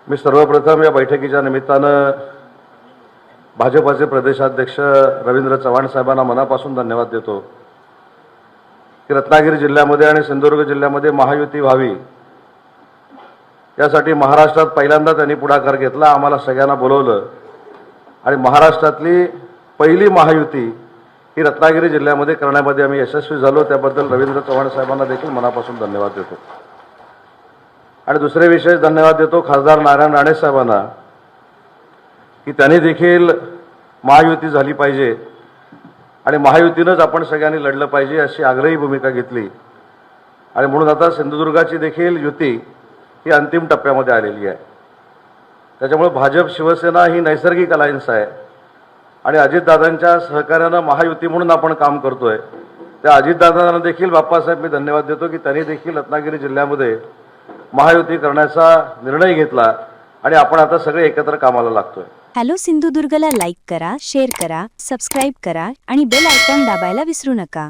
मी सर्वप्रथम या बैठकीच्या निमित्तानं भाजपाचे प्रदेशाध्यक्ष रवींद्र चव्हाण साहेबांना मनापासून धन्यवाद देतो की रत्नागिरी जिल्ह्यामध्ये आणि सिंधुदुर्ग जिल्ह्यामध्ये महायुती व्हावी यासाठी महाराष्ट्रात पहिल्यांदा त्यांनी पुढाकार घेतला, आम्हाला सगळ्यांना बोलवलं आणि महाराष्ट्रातली पहिली महायुती ही रत्नागिरी जिल्ह्यामध्ये करण्यामध्ये आम्ही यशस्वी झालो। त्याबद्दल रवींद्र चव्हाण साहेबांना देखील मनापासून धन्यवाद देतो। आणि दुसरे विशेष धन्यवाद देतो खासदार नारायण राणे साहेबांना की त्यांनी देखील महायुती झाली पाहिजे आणि महायुतीनंच आपण सगळ्यांनी लढलं पाहिजे अशी आग्रही भूमिका घेतली आणि म्हणून आता सिंधुदुर्गाची देखील युती ही अंतिम टप्प्यामध्ये आलेली आहे। त्याच्यामुळे भाजप शिवसेना ही नैसर्गिक अलायन्स आहे आणि अजितदादांच्या सहकार्यानं महायुती म्हणून आपण काम करतोय। त्या अजितदादांना देखील बाप्पासाहेब मी धन्यवाद देतो की त्यांनी देखील रत्नागिरी जिल्ह्यामध्ये महायुती करण्याचा निर्णय घेतला आणि आपण आता सगळे एकत्र कामाला लागतोय। हॅलो सिंधुदुर्गला लाईक करा, शेअर करा, सबस्क्राईब करा आणि बेल आयकॉन दाबायला विसरू नका।